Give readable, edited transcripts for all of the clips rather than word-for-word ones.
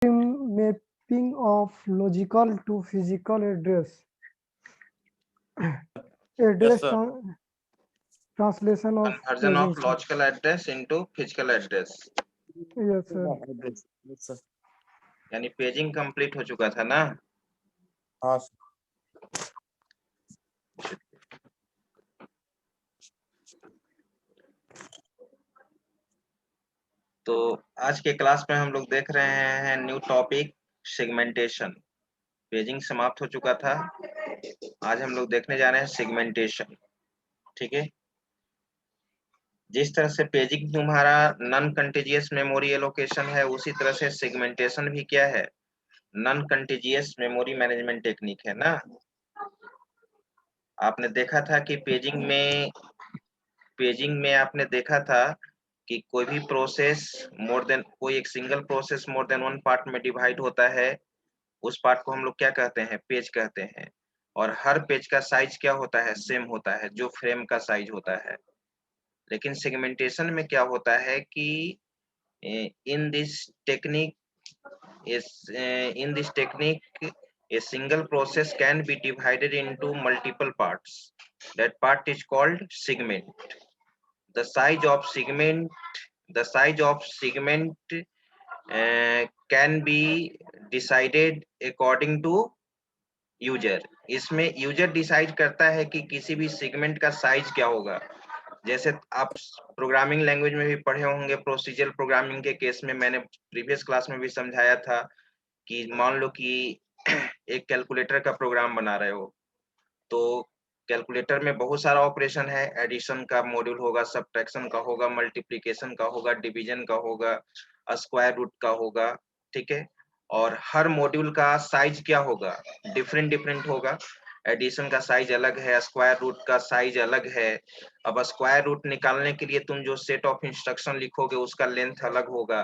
Mapping of logical to physical address. Yes, Address sir. translation of Conversion paging. of logical address into physical address. Yes, sir. Yes, sir. यानी paging complete हो चुका था ना। हाँ तो आज के क्लास में हम लोग देख रहे हैं न्यू टॉपिक सेगमेंटेशन। पेजिंग समाप्त हो चुका था, आज हम लोग देखने जा रहे हैं सेगमेंटेशन। ठीक है, जिस तरह से पेजिंग तुम्हारा नॉन कंटीजियस मेमोरी एलोकेशन है, उसी तरह से सेगमेंटेशन भी क्या है, non contiguous memory management technique है ना। आपने देखा था कि पेजिंग में आपने देखा था कि कोई भी प्रोसेस कोई एक single process more than one part में डिवाइड होता है, उस पार्ट को हम लोग क्या कहते हैं, पेज कहते हैं। और हर पेज का साइज क्या होता है, सेम होता है, जो फ्रेम का साइज होता है। लेकिन सेगमेंटेशन में क्या होता है कि in this technique a single process can be divided into multiple parts. That part is called segment. The size of segment can be decided according to user. इसमें यूजर डिसाइड करता है कि किसी भी सेगमेंट का साइज क्या होगा। जैसे आप प्रोग्रामिंग लैंग्वेज में भी पढ़े होंगे, प्रोसीजरल प्रोग्रामिंग के केस में मैंने प्रीवियस क्लास में भी समझाया था कि मान लो कि एक कैलकुलेटर का प्रोग्राम बना रहे हो, तो कैलकुलेटर में बहुत सारा ऑपरेशन है, एडिशन का मॉड्यूल होगा, सब्ट्रैक्शन का होगा, मल्टीप्लिकेशन का होगा, डिवीजन का होगा, स्क्वायर रूट का होगा। ठीक है, और हर मॉड्यूल का साइज क्या होगा, डिफरेंट होगा। एडिशन का साइज अलग है, स्क्वायर रूट का साइज अलग है। अब स्क्वायर रूट निकालने के लिए तुम जो सेट ऑफ इंस्ट्रक्शन लिखोगे उसका लेंथ अलग होगा।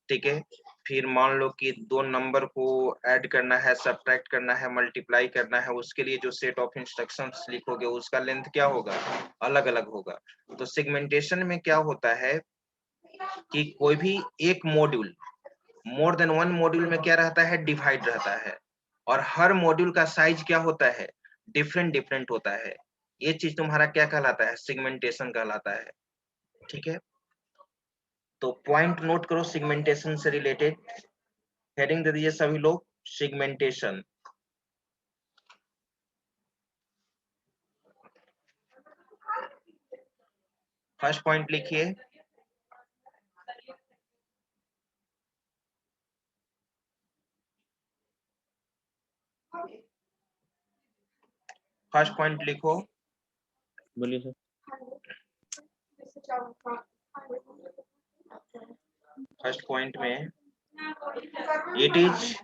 ठीक है, फिर मान लो कि दो नंबर को ऐड करना है, सब्ट्रैक्ट करना है, मल्टीप्लाई करना है, उसके लिए जो सेट ऑफ इंस्ट्रक्शंस लिखोगे उसका लेंथ क्या होगा, अलग अलग होगा। तो सेगमेंटेशन में क्या होता है कि कोई भी एक module more than one module में क्या रहता है, डिवाइड रहता है, और हर मॉड्यूल का साइज क्या होता है, डिफरेंट होता है। ये चीज तुम्हारा क्या कहलाता है, सेगमेंटेशन कहलाता है। ठीक है, तो पॉइंट नोट करो सेगमेंटेशन से रिलेटेड। हेडिंग दे दीजिए सभी लोग, सेगमेंटेशन। फर्स्ट पॉइंट लिखिए, फर्स्ट पॉइंट लिखो। बोलिए सर। फर्स्ट पॉइंट में it is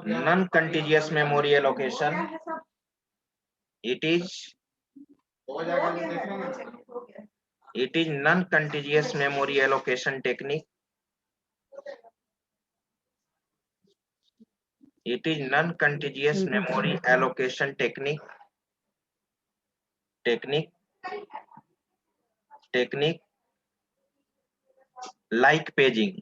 non-contiguous memory allocation. It is non-contiguous memory allocation technique. It is non-contiguous memory allocation technique like paging.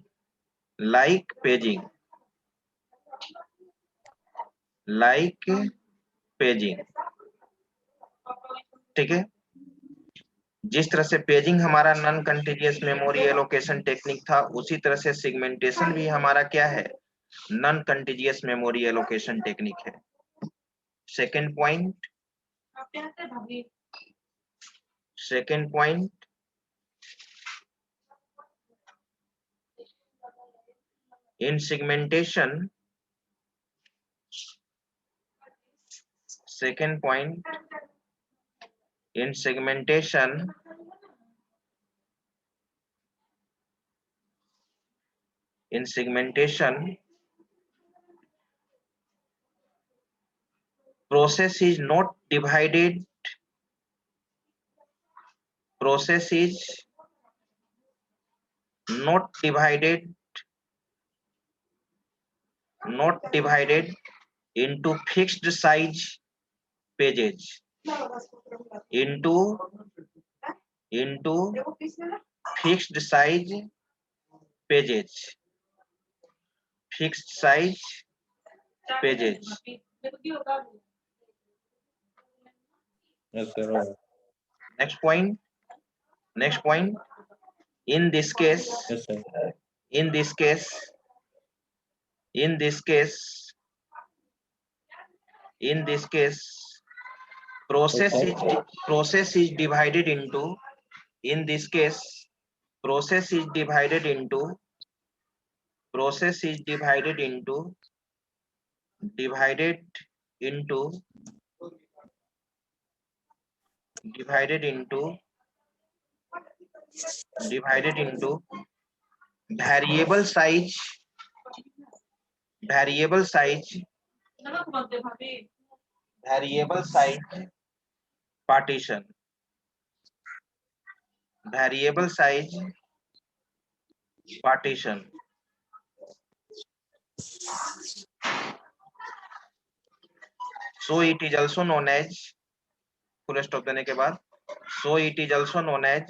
ठीक है, जिस तरह से पेजिंग हमारा non contiguous memory allocation technique था, उसी तरह से सेगमेंटेशन भी हमारा क्या है, non contiguous memory allocation technique है। Second point in segmentation, second point in segmentation, process is not divided into fixed size pages, into into fixed size pages. Fixed size pages. Yes, sir. Next point. In this case, Yes, sir. in this case, process is divided into. In this case, process is divided into divided into variable size partition. Variable size partition. So it is also known as, full stop देने के बाद, so it is also known as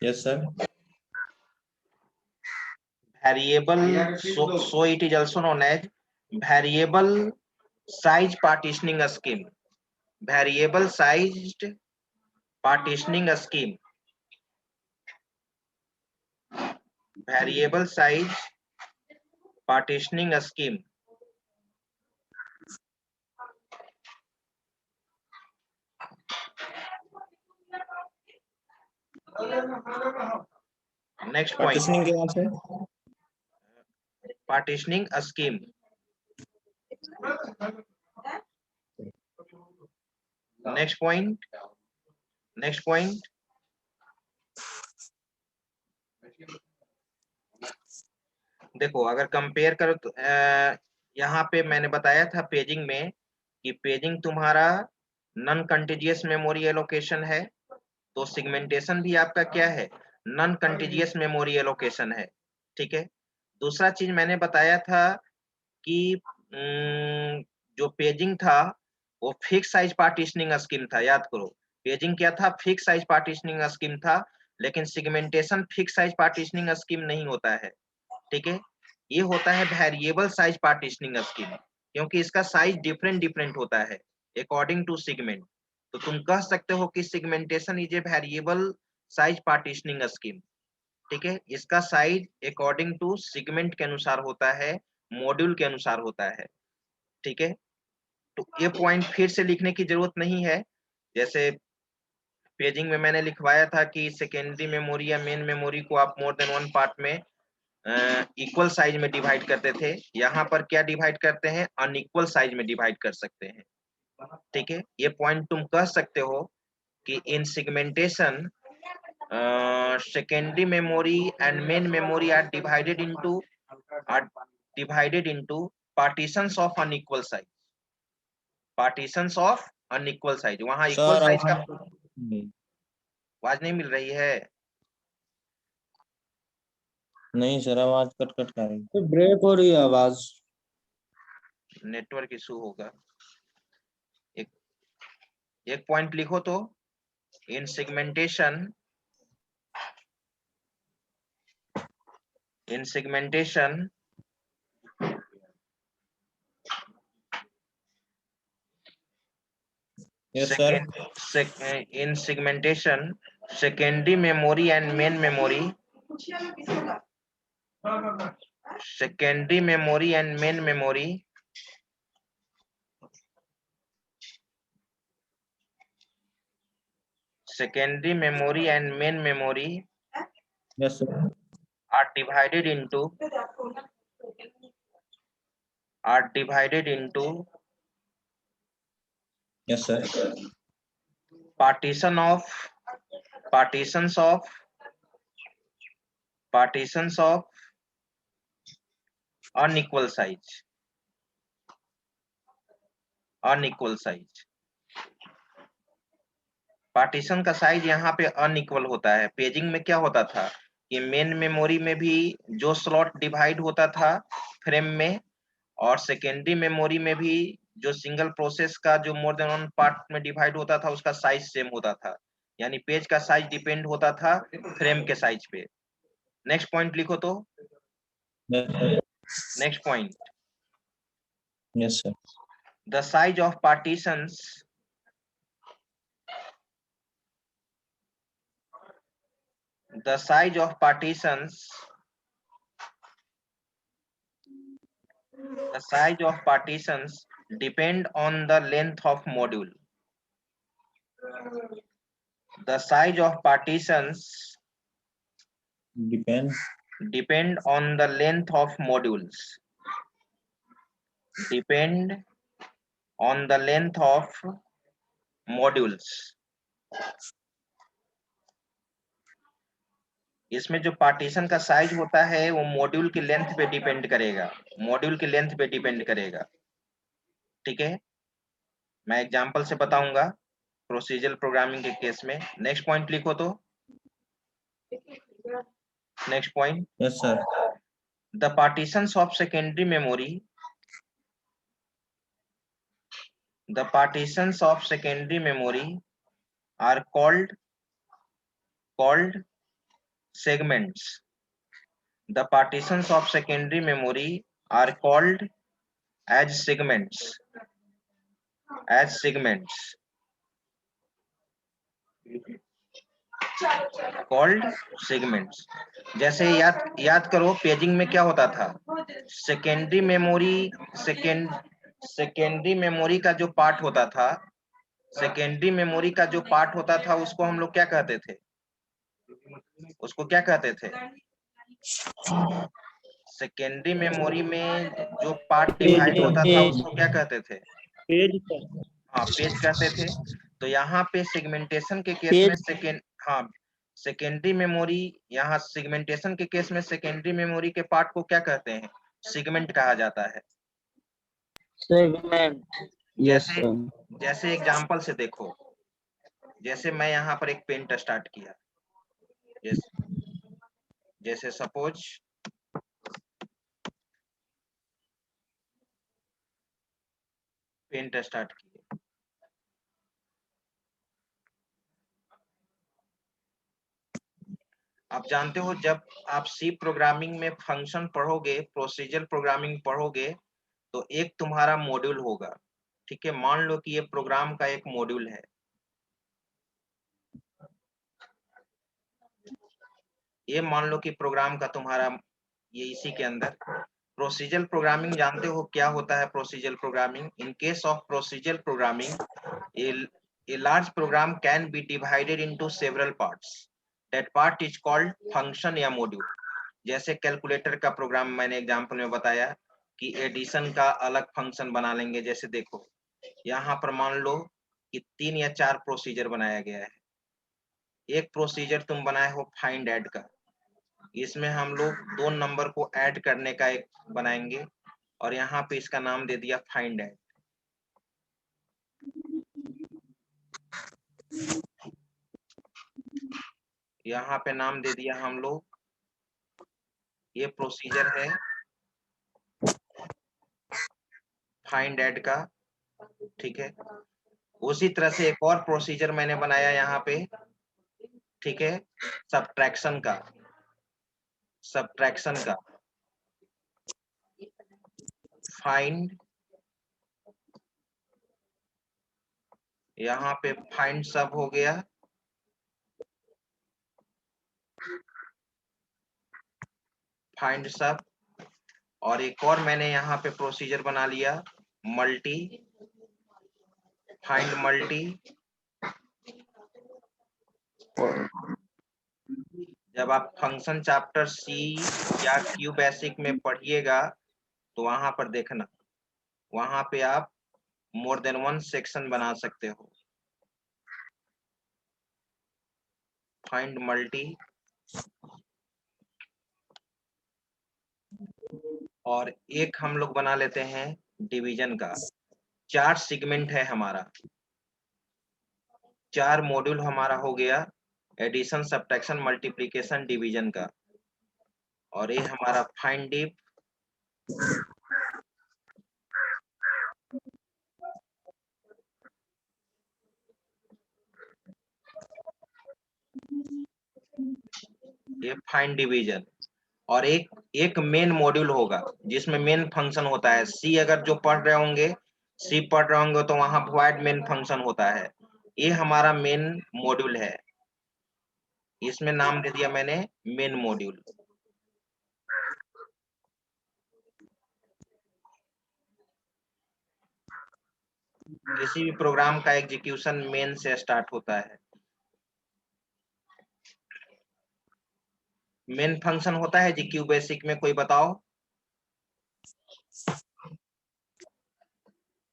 Yes, sir. variable. So it is also known as variable size partitioning scheme. Variable sized partitioning scheme. Variable size partitioning scheme. Next point. Partitioning के यहाँ से? Partitioning scheme. Next point. देखो, अगर compare करो तो यहाँ पे मैंने बताया था पेजिंग में कि पेजिंग तुम्हारा नॉन कंटिजियस मेमोरी एलोकेशन है, तो सिगमेंटेशन भी आपका क्या है? नॉन कंटिजियस मेमोरी एलोकेशन है। ठीक है। दूसरा चीज मैंने बताया था कि जो पेजिंग था वो फिक्स साइज पार्टीशनिंग स्कीम था। याद करो, पेजिंग क्या था? फिक्स साइज पार्टीशनिंग स्कीम था, लेकिन segmentation fix size partitioning scheme नहीं होता है। ठीक है, ये होता है वेरिएबल साइज पार्टीशनिंग स्कीम, क्योंकि इसका साइज डिफरेंट होता है अकॉर्डिंग टू सेगमेंट। तो तुम कह सकते हो कि segmentation is a variable size partitioning scheme. ठीक है, इसका साइज अकॉर्डिंग टू सेगमेंट के अनुसार होता है, मॉड्यूल के अनुसार होता है। ठीक है, तो ये पॉइंट फिर से लिखने की जरूरत नहीं है। जैसे पेजिंग में मैंने लिखवाया था कि सेकेंडरी मेमोरी या मेन मेमोरी को आप मोर देन वन पार्ट में इक्वल साइज में डिवाइड करते थे। यहाँ पर क्या डिवाइड करते हैं? अनइक्वल साइज में डिवाइड कर सकते हैं। ठीक है, ये पॉइंट तुम कह सकते हो कि इन segmentation secondary memory and main memory are divided into partitions of unequal size. Partitions of unequal size. वहां इक्वल साइज का आवाज नहीं मिल रही है? नहीं सर, आवाज कट कर रही है। तो ब्रेक हो रही है आवाज। नेटवर्क इशू होगा। एक पॉइंट लिखो तो, इन segmentation Yes, sir. in segmentation secondary memory and main memory Yes, sir. are divided into Yes, sir. partitions of unequal size. Partition का साइज यहाँ पे अनइक्वल होता है। पेजिंग में क्या होता था कि मेन मेमोरी में भी जो स्लॉट डिवाइड होता था फ्रेम में, और सेकेंडरी मेमोरी में भी जो सिंगल प्रोसेस का जो मोर देन वन पार्ट में डिवाइड होता था उसका साइज सेम होता था। यानी पेज का साइज डिपेंड होता था फ्रेम के साइज पे। नेक्स्ट पॉइंट लिखो तो। Yes, sir. Next point, Yes, sir. The size of partitions the size of partitions depend on the length of module. The size of partitions Depend on the length of modules. Depend on the length of modules. इसमें जो partition का size होता है वो module की length पे depend करेगा, module की लेंथ पे डिपेंड करेगा। ठीक है, मैं एग्जांपल से बताऊंगा प्रोसीजरल प्रोग्रामिंग के केस में। नेक्स्ट पॉइंट लिखो तो। Next point, Yes, sir. the partitions of secondary memory are called segments. The partitions of secondary memory are called as segments. Called segments. जैसे याद करो पेजिंग में क्या होता था, सेकेंडरी मेमोरी का जो पार्ट होता था, उसको हम लोग क्या कहते थे, सेकेंडरी मेमोरी में जो पार्ट डिवाइड होता था उसको क्या कहते थे? पेज हाँ, पेज कहते थे। तो यहाँ पे सेगमेंटेशन के केस में सेकेंडरी मेमोरी, यहाँ सेगमेंटेशन के केस में सेकेंडरी मेमोरी के पार्ट को क्या कहते हैं? सेगमेंट कहा जाता है। सेगमेंट। जैसे एग्जांपल से देखो, जैसे मैं यहाँ पर एक पेंट स्टार्ट किया, जैसे सपोज पेंट स्टार्ट किए, आप जानते हो जब आप सी प्रोग्रामिंग में फंक्शन पढ़ोगे, प्रोसीजरल प्रोग्रामिंग पढ़ोगे, तो एक तुम्हारा मॉड्यूल होगा। ठीक है, मान लो कि ये प्रोग्राम का एक मॉड्यूल है, ये मान लो कि प्रोग्राम का तुम्हारा ये इसी के अंदर प्रोसीजरल प्रोग्रामिंग जानते हो क्या होता है? Procedural programming, in case of procedural programming a large program can be divided into several parts. That part is called function या module. जैसे कैलकुलेटर का प्रोग्राम मैंने एग्जांपल में बताया कि एडिशन का अलग फंक्शन बना लेंगे। जैसे देखो यहाँ पर मान लो कि 3 या 4 प्रोसीजर बनाया गया है। एक प्रोसीजर तुम बनाए हो फाइंड ऐड का, इसमें हम लोग 2 नंबर को ऐड करने का एक बनाएंगे और यहाँ पे इसका नाम दे दिया फाइंड ऐड। यहाँ पे नाम दे दिया हम लोग, ये प्रोसीजर है फाइंड ऐड का। ठीक है, उसी तरह से एक और प्रोसीजर मैंने बनाया यहाँ पे, ठीक है, सब्ट्रैक्शन का फाइंड, यहाँ पे फाइंड सब हो गया, फाइंड सब। और एक और मैंने यहाँ पे प्रोसीजर बना लिया मल्टी, फाइंड मल्टी। जब आप फंक्शन चैप्टर सी या क्यू बेसिक में पढ़िएगा तो वहां पर देखना, वहां पे आप मोर देन 1 सेक्शन बना सकते हो। फाइंड मल्टी, और एक हम लोग बना लेते हैं डिवीजन का। 4 सेगमेंट है हमारा, 4 मॉड्यूल हमारा हो गया एडिशन, सब्ट्रैक्शन, मल्टीप्लिकेशन, डिवीजन का। और ये हमारा फाइंड डिफ, ये फाइंड डिवीजन। और एक मेन मॉड्यूल होगा जिसमें मेन फंक्शन होता है। सी अगर जो पढ़ रहे होंगे, सी पढ़ रहे होंगे तो वहां वॉइड मेन फंक्शन होता है। ये हमारा मेन मॉड्यूल है, इसमें नाम दे दिया मैंने मेन मॉड्यूल। किसी भी प्रोग्राम का एग्जीक्यूशन मेन से स्टार्ट होता है। मेन फंक्शन होता है जी क्यू बेसिक में, कोई बताओ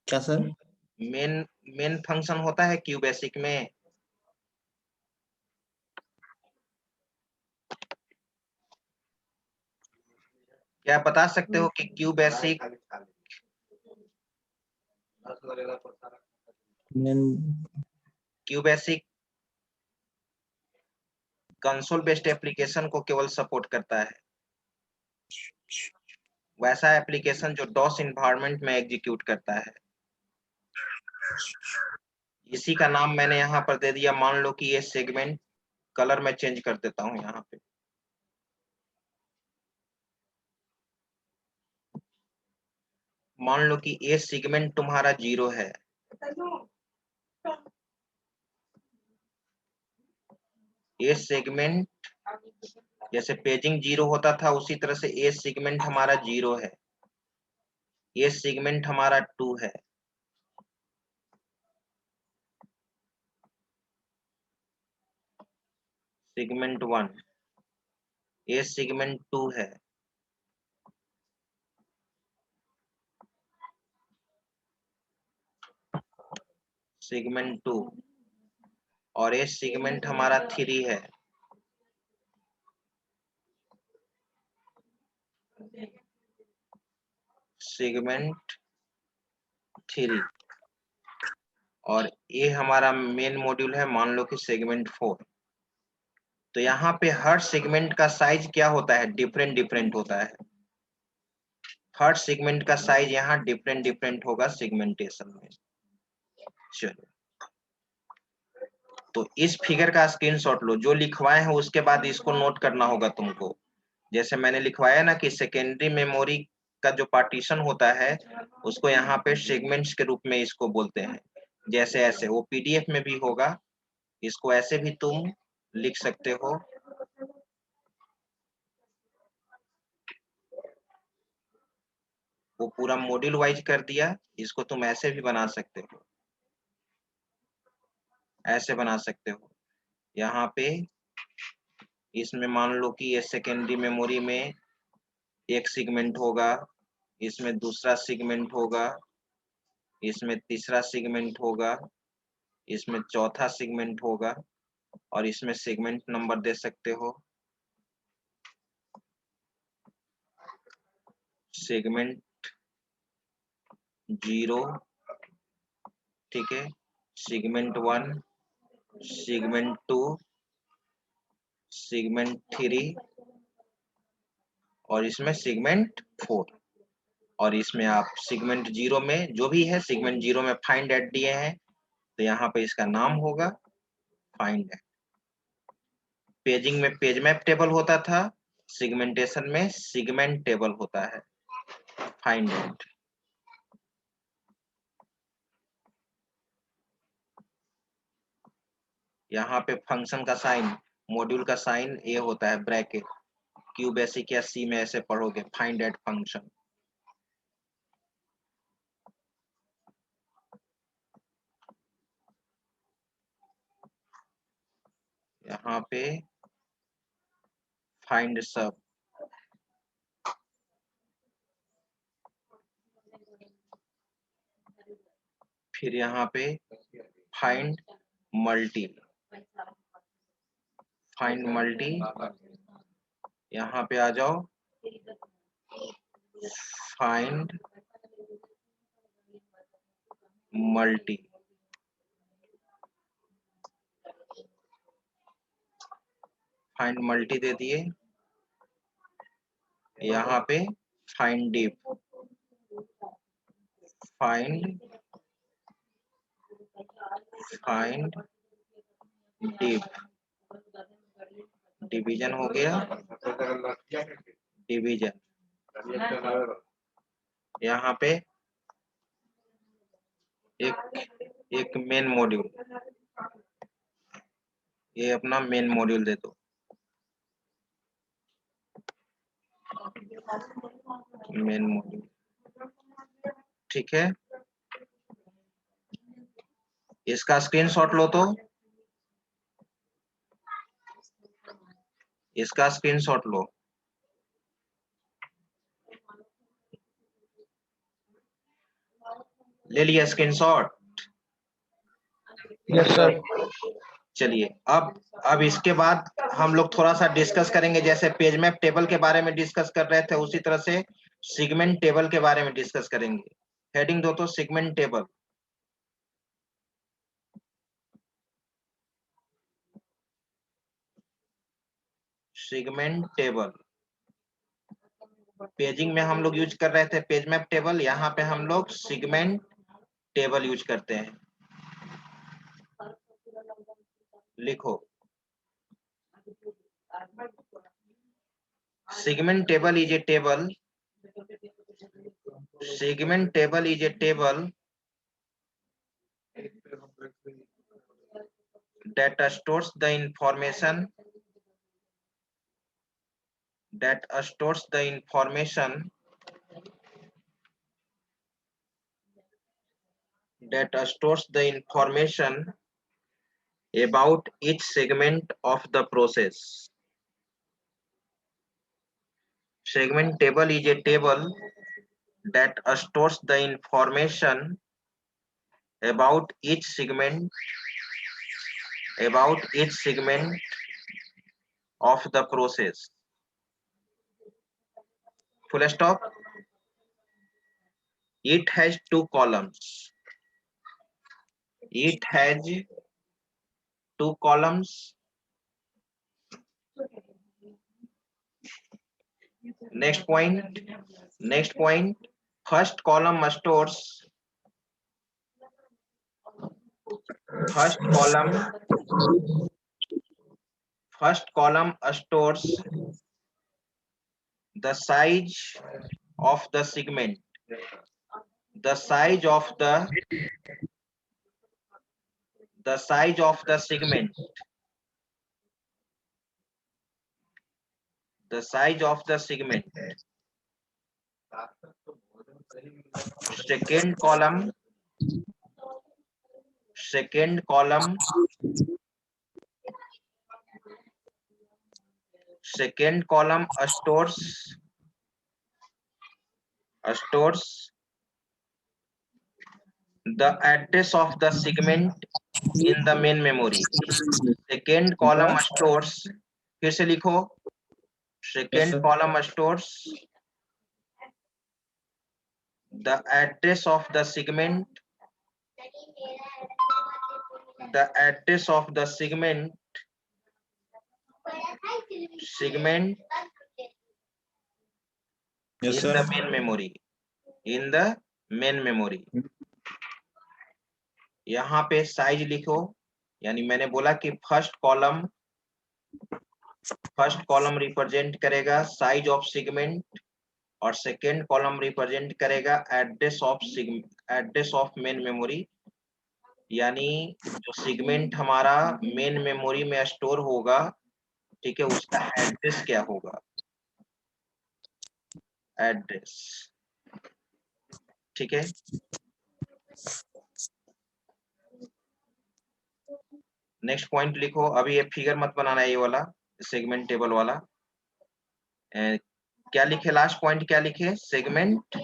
क्या सर? मेन फंक्शन होता है क्यू बेसिक में? क्या बता सकते हो कि Q basic console based application को केवल सपोर्ट करता है, वैसा एप्लीकेशन जो डॉस इन्वायरमेंट में एग्जीक्यूट करता है। इसी का नाम मैंने यहाँ पर दे दिया, मान लो कि ये सेगमेंट, कलर में चेंज कर देता हूँ यहाँ पे। मान लो कि ये सेगमेंट तुम्हारा 0 है, ये सेगमेंट जैसे पेजिंग 0 होता था उसी तरह से ये सेगमेंट हमारा 0 है, ये सेगमेंट हमारा 2 है। सेगमेंट 1, ये सेगमेंट 2 है। सेगमेंट 2 और ये सेगमेंट हमारा 3 है। सेगमेंट 3 और ये हमारा मेन मॉड्यूल है, मान लो कि सेगमेंट 4। तो यहाँ पे हर सेगमेंट का साइज क्या होता है? डिफरेंट डिफरेंट होता है। हर सेगमेंट का साइज यहाँ डिफरेंट डिफरेंट होगा सेगमेंटेशन में। चलो, तो इस फिगर का स्क्रीनशॉट लो, जो लिखवाए हैं उसके बाद इसको नोट करना होगा तुमको। जैसे मैंने लिखवाया ना कि सेकेंडरी मेमोरी का जो पार्टीशन होता है उसको यहाँ पे सेगमेंट्स के रूप में इसको बोलते हैं। जैसे ऐसे वो पीडीएफ में भी होगा, इसको ऐसे भी तुम लिख सकते हो। वो पूरा मॉड्यूल वाइज कर दिया, इसको तुम ऐसे भी बना सकते हो, ऐसे बना सकते हो। यहाँ पे इसमें मान लो कि ये सेकेंडरी मेमोरी में एक सेगमेंट होगा, इसमें दूसरा सेगमेंट होगा, इसमें तीसरा सेगमेंट होगा, इसमें चौथा सेगमेंट होगा और इसमें सेगमेंट नंबर दे सकते हो। सेगमेंट 0, ठीक है, सेगमेंट 1, सेगमेंट 2, सेगमेंट 3 और इसमें सेगमेंट 4। और इसमें आप सेगमेंट 0 में जो भी है, सेगमेंट 0 में फाइंड एट दिए हैं तो यहाँ पे इसका नाम होगा फाइंड एट। पेजिंग में पेज मैप टेबल होता था, सेगमेंटेशन में सेगमेंट टेबल होता है, फाइंड एट। यहाँ पे फंक्शन का साइन, मॉड्यूल का साइन ए होता है, ब्रैकेट। क्यू बेसिक या सी में ऐसे पढ़ोगे, फाइंड एट फंक्शन। यहाँ पे फाइंड सब, फिर यहाँ पे फाइंड मल्टी, फाइंड मल्टी, यहाँ पे आ जाओ, फाइंड मल्टी। फाइंड मल्टी दे दिए, यहाँ पे find deep, find deep, division हो गया, डिवीजन, यहाँ पे एक मेन मॉड्यूल, ये अपना मेन मॉड्यूल दे दो, मेन मॉड्यूल, ठीक है। इसका स्क्रीनशॉट लो, तो इसका स्क्रीनशॉट लो, ले लिया स्क्रीनशॉट? Yes sir. चलिए अब इसके बाद हम लोग थोड़ा सा डिस्कस करेंगे, जैसे पेज मैप टेबल के बारे में डिस्कस कर रहे थे उसी तरह से सेगमेंट टेबल के बारे में डिस्कस करेंगे। हेडिंग दो तो segment table. Segment table paging में हम लोग यूज कर रहे थे पेज मैप टेबल, यहाँ पे हम लोग सेगमेंट टेबल यूज करते हैं। लिखो segment table is a table, segment table is a table that stores the information, that stores the information, that stores the information about each segment of the process. Segment table is a table that stores the information about each segment of the process. Full stop. It has two columns. It has two columns. Next point. First column stores. First column stores the size of the segment. The size of the segment. The size of the segment. Second column stores the address of the segment in the main memory. Second column stores, फिर से लिखो, second column stores the address of the segment Yes, in the sir. main memory. यहाँ पे size लिखो, यानी मैंने बोला कि फर्स्ट कॉलम रिप्रेजेंट करेगा साइज ऑफ सेगमेंट और सेकेंड कॉलम रिप्रेजेंट करेगा एड्रेस ऑफ मेन मेमोरी, यानी जो सेगमेंट हमारा मेन मेमोरी में स्टोर होगा, ठीक है, उसका एड्रेस क्या होगा, एड्रेस, ठीक है। नेक्स्ट पॉइंट लिखो, अभी ये फिगर मत बनाना, ये वाला सेगमेंट टेबल वाला। क्या लिखे लास्ट पॉइंट, क्या लिखे, segment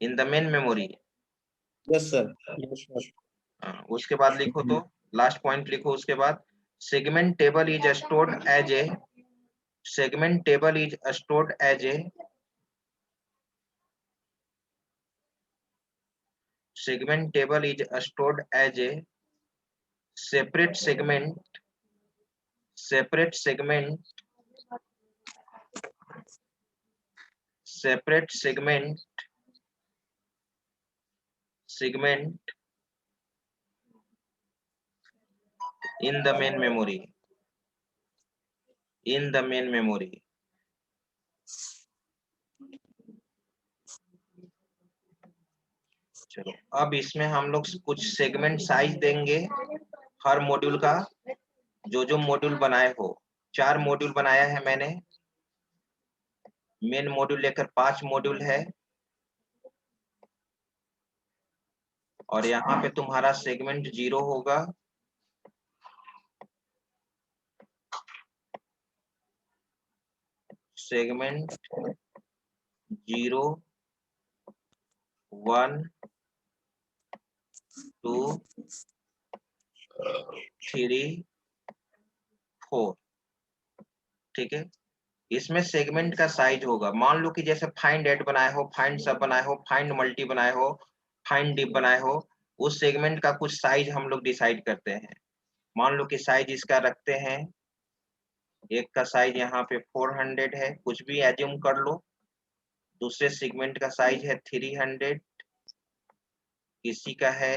in the main memory. Yes sir. उसके बाद लिखो, तो लास्ट पॉइंट लिखो उसके बाद, segment table is stored as a segment table is stored as a separate segment separate segment in the main memory. चलो अब इसमें हम लोग कुछ सेगमेंट साइज देंगे हर मॉड्यूल का, जो मॉड्यूल बनाए हो। 4 मॉड्यूल बनाया है मैंने, मेन मॉड्यूल लेकर 5 मॉड्यूल है, और यहाँ पे तुम्हारा सेगमेंट 0 होगा, सेगमेंट 0, 1, 2, 3, 4। ठीक है, इसमें सेगमेंट का साइज होगा, मान लो कि जैसे फाइंड एट बनाए हो, फाइंड सब बनाए हो, फाइंड मल्टी बनाए हो, फाइंड डिप बनाए हो, उस सेगमेंट का कुछ साइज हम लोग डिसाइड करते हैं। मान लो कि साइज इसका रखते हैं, एक का साइज यहाँ पे 400 है, कुछ भी एज्यूम कर लो। दूसरे सेगमेंट का साइज है 300, किसी का है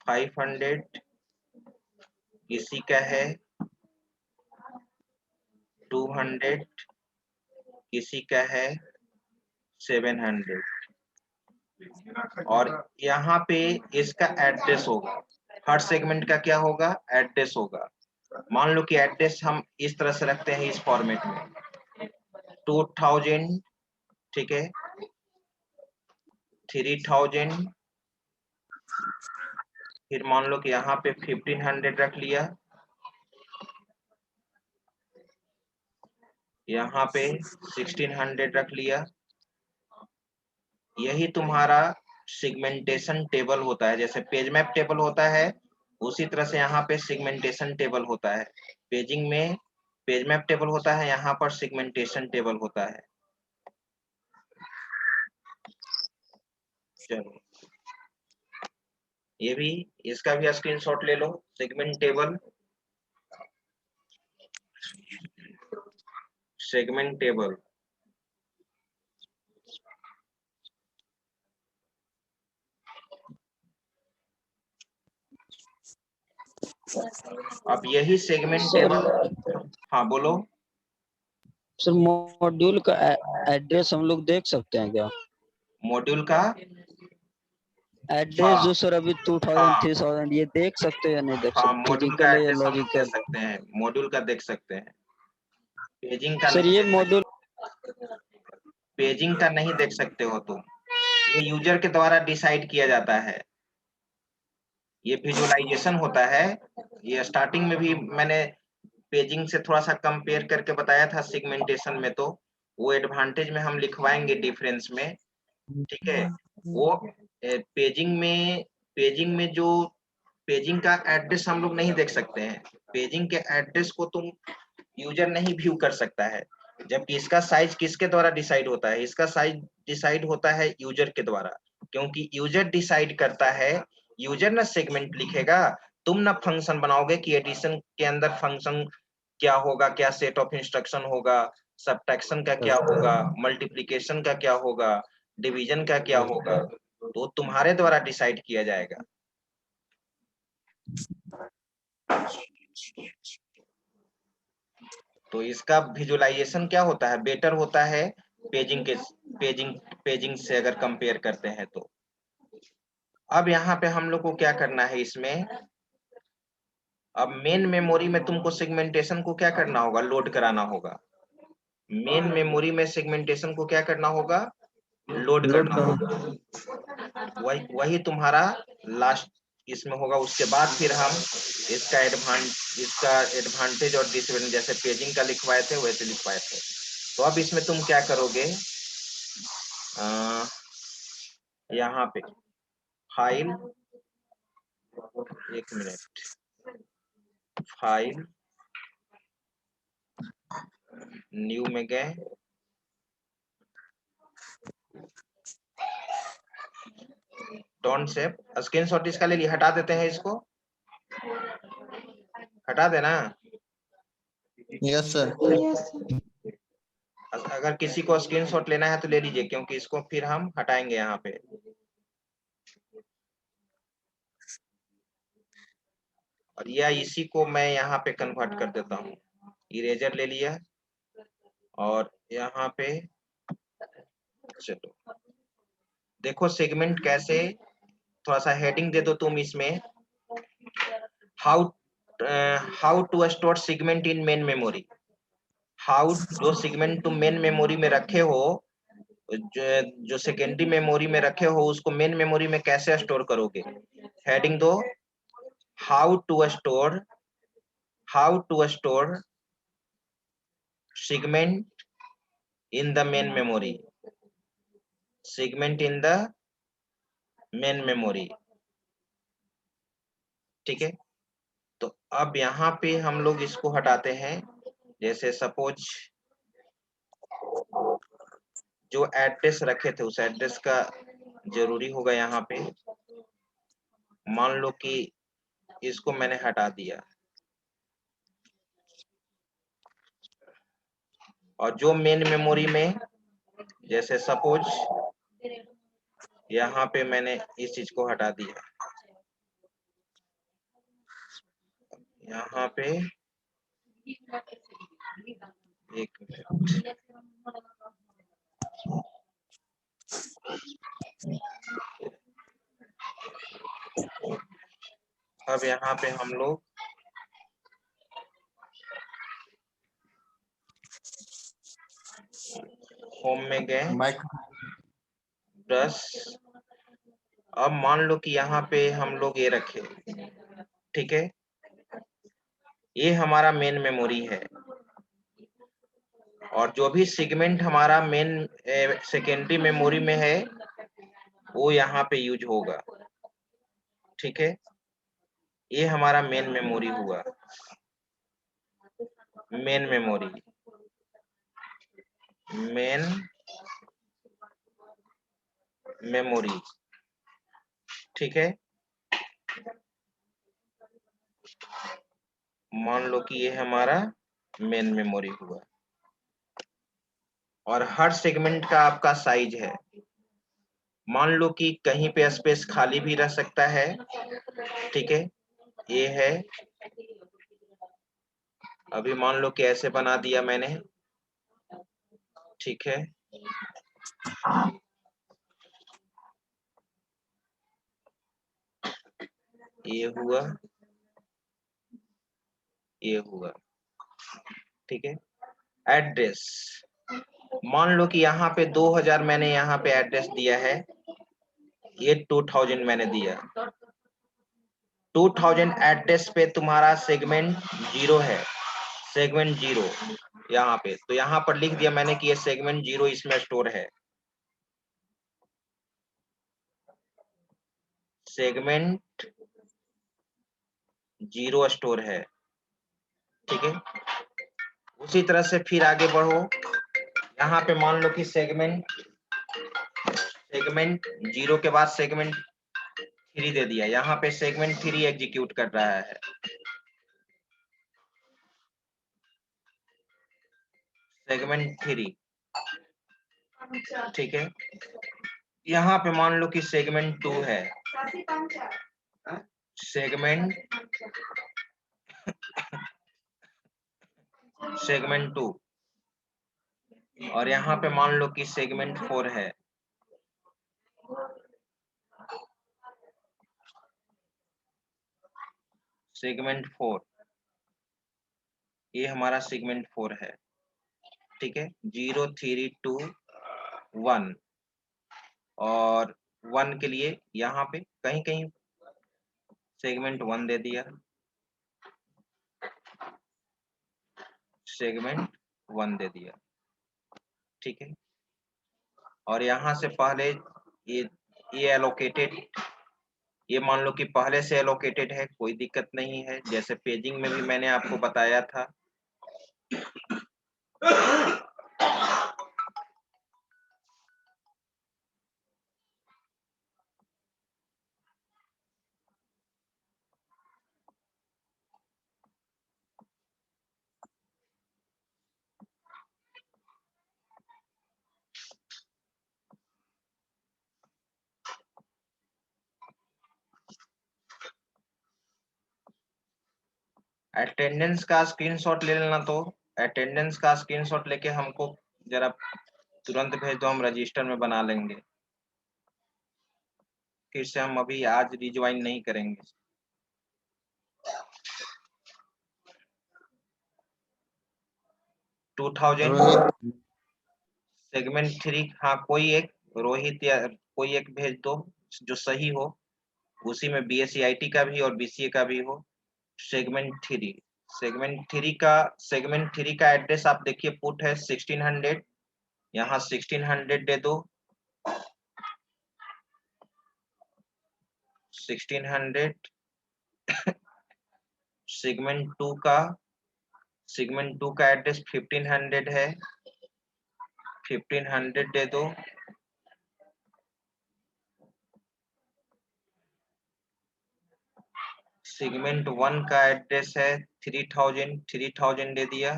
500, किसी का है 200, किसी का है 700, और यहाँ पे इसका एड्रेस होगा। हर सेगमेंट का क्या होगा? एड्रेस होगा। मान लो कि एड्रेस हम इस तरह से रखते हैं, इस फॉर्मेट में 2000, ठीक है, 3000, फिर मान लो कि यहाँ पे 1500 रख लिया, यहाँ पे 1600 रख लिया। यही तुम्हारा सेगमेंटेशन टेबल होता है। जैसे पेज मैप टेबल होता है, उसी तरह से यहाँ पे सेगमेंटेशन टेबल होता है। पेजिंग में पेज मैप टेबल होता है, यहाँ पर सेगमेंटेशन टेबल होता है। चलो, ये भी, इसका भी स्क्रीनशॉट ले लो। सेगमेंट टेबल, सेगमेंट टेबल, अब यही सेगमेंट टेबल, हाँ बोलो। सर मॉड्यूल का एड्रेस हम लोग देख सकते हैं क्या? मॉड्यूल का एड्रेस हाँ, जो सर अभी 2000 हाँ, 3000 ये देख सकते हैं या नहीं देख हाँ, सकते? मॉड्यूल का फिजिकल या एड्रेस हम लोग दे लॉजिकल? सकते हैं, मॉड्यूल का देख सकते हैं, पेजिंग का सर नहीं ये देख मॉड्यूल सकते। पेजिंग का नहीं देख सकते हो तुम, ये यूजर के द्वारा डिसाइड किया जाता है। ये विजुअलाइजेशन होता है। ये स्टार्टिंग में भी मैंने पेजिंग से थोड़ा सा कंपेयर करके बताया था सेगमेंटेशन में, तो वो एडवांटेज में हम लिखवाएंगे डिफरेंस में। ठीक है, वो पेजिंग में जो पेजिंग का एड्रेस हम लोग नहीं देख सकते हैं। पेजिंग के एड्रेस को तुम यूजर नहीं व्यू कर सकता है, जबकि इसका साइज किसके द्वारा डिसाइड होता है? इसका साइज डिसाइड होता है यूजर के द्वारा, क्योंकि यूजर डिसाइड करता है। यूजर ना सेगमेंट लिखेगा, तुम ना फंक्शन बनाओगे कि एडिशन के अंदर फंक्शन क्या होगा, क्या सेट ऑफ इंस्ट्रक्शन होगा, सब्ट्रैक्शन का क्या होगा, मल्टीप्लिकेशन का क्या होगा, डिवीजन का क्या होगा, तो तुम्हारे द्वारा डिसाइड किया जाएगा। तो इसका विजुअलाइजेशन क्या होता है? बेटर होता है पेजिंग से अगर कंपेयर करते हैं तो। अब यहाँ पे हम लोग को क्या करना है इसमें, अब मेन मेमोरी में तुमको सेगमेंटेशन को क्या करना होगा? लोड कराना होगा। मेन मेमोरी में सेगमेंटेशन को क्या करना होगा? लोड करना होगा। वही तुम्हारा लास्ट इसमें होगा। उसके बाद फिर हम इसका एडवांटेज और डिसएडवांटेज जैसे पेजिंग का लिखवाए थे वैसे लिखवाए थे। तो अब इसमें तुम क्या करोगे, यहाँ पे फाइल, एक मिनट, फाइल न्यू में गए, डोंट सेव, स्क्रीनशॉट इसका ले लिया, हटा देते हैं, इसको हटा देना। Yes, sir. Yes, sir. अगर किसी को स्क्रीनशॉट लेना है तो ले लीजिए, क्योंकि इसको फिर हम हटाएंगे यहाँ पे। और या इसी को मैं यहाँ पे कन्वर्ट कर देता हूँ। इरेजर ले लिया और यहाँ पे चलो देखो सेगमेंट कैसे, थोड़ा सा हेडिंग दे दो तुम इसमें, how to store segment in main memory. How, जो सेगमेंट तुम मेन मेमोरी में रखे हो, जो सेकेंडरी मेमोरी में रखे हो, उसको मेन मेमोरी में कैसे स्टोर करोगे। हेडिंग दो how to store segment in the main memory, segment in the main memory. ठीक है, तो अब यहाँ पे हम लोग इसको हटाते हैं। जैसे सपोज जो एड्रेस रखे थे उस एड्रेस का जरूरी होगा यहाँ पे। मान लो कि इसको मैंने हटा दिया, और जो मेन मेमोरी में, जैसे सपोज यहाँ पे मैंने इस चीज को हटा दिया, यहाँ पे एक मिनट, अब यहाँ पे हम लोग होम में गए, प्लस अब मान लो कि यहाँ पे हम लोग ये रखे। ठीक है, ये हमारा मेन मेमोरी है, और जो भी सेगमेंट हमारा मेन सेकेंडरी मेमोरी में है वो यहाँ पे यूज होगा। ठीक है, ये हमारा मेन मेमोरी हुआ, मेन मेमोरी, मेन मेमोरी। ठीक है, मान लो कि ये हमारा मेन मेमोरी हुआ, और हर सेगमेंट का आपका साइज है। मान लो कि कहीं पे स्पेस खाली भी रह सकता है। ठीक है, ये है, अभी मान लो कि ऐसे बना दिया मैंने। ठीक है, ये हुआ, ये हुआ। ठीक है, एड्रेस, मान लो कि यहाँ पे 2000 मैंने यहाँ पे एड्रेस दिया है, ये 2000 मैंने दिया। 2000 एड्रेस पे तुम्हारा सेगमेंट 0 है, सेगमेंट 0 यहाँ पे, तो यहाँ पर लिख दिया मैंने कि ये सेगमेंट 0 इसमें स्टोर है, सेगमेंट 0 स्टोर है। ठीक है, उसी तरह से फिर आगे बढ़ो, यहाँ पे मान लो कि सेगमेंट 0 के बाद सेगमेंट 3 दे दिया, यहाँ पे सेगमेंट 3 एग्जीक्यूट कर रहा है। सेगमेंट 3, ठीक है, यहाँ पे मान लो कि सेगमेंट 2 है, सेगमेंट 2, और यहाँ पे मान लो कि सेगमेंट 4 है। सेगमेंट 4, ये हमारा सेगमेंट 4 है। ठीक है, 0 3 2 1, और 1 के लिए यहाँ पे कहीं कहीं सेगमेंट 1 दे दिया, सेगमेंट 1 दे दिया। ठीक है, और यहाँ से पहले ये एलोकेटेड, ये मान लो कि पहले से एलोकेटेड है, कोई दिक्कत नहीं है, जैसे पेजिंग में भी मैंने आपको बताया था। अटेंडेंस का स्क्रीनशॉट ले लेना, तो अटेंडेंस का स्क्रीनशॉट लेके हमको जरा तुरंत भेज दो, हम रजिस्टर में बना लेंगे। फिर से हम अभी आज रिज्वाइन नहीं करेंगे। टू थाउजेंड सेगमेंट 3, हाँ कोई एक रोहित या कोई एक भेज दो जो सही हो, उसी में BSc का भी और BCA का भी हो। सेगमेंट 3 का एड्रेस आप देखिए, पुट है 1600, यहाँ 1600 दे दो, 1600। सेगमेंट 2 का एड्रेस 1500 है, 1500 दे दो। सेगमेंट 1 का एड्रेस है 3000 दे दिया।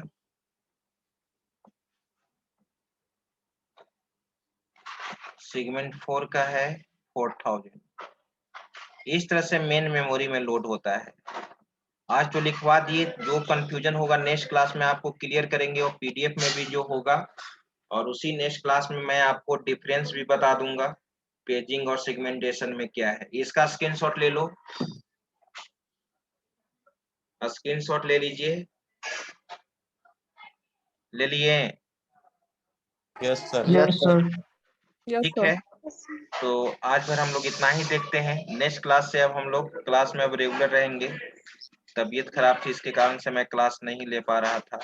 सेगमेंट 4 का है 4000। इस तरह से मेन मेमोरी में लोड होता है। आज तो लिखवा दिए, जो कंफ्यूजन होगा नेक्स्ट क्लास में आपको क्लियर करेंगे, और PDF में भी जो होगा, और उसी नेक्स्ट क्लास में मैं आपको डिफरेंस भी बता दूंगा पेजिंग और सेगमेंटेशन में क्या है। इसका स्क्रीनशॉट ले लो, स्क्रीनशॉट ले लीजिए। ले लिए? Yes sir. Yes, sir. ठीक है, तो आज भर हम लोग इतना ही देखते हैं। नेक्स्ट क्लास से अब हम लोग क्लास में अब रेगुलर रहेंगे। तबीयत खराब थी, इसके कारण से मैं क्लास नहीं ले पा रहा था।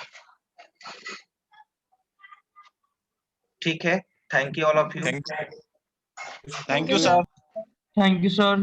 ठीक है, thank you all of you. Thank you sir. Thank you, sir.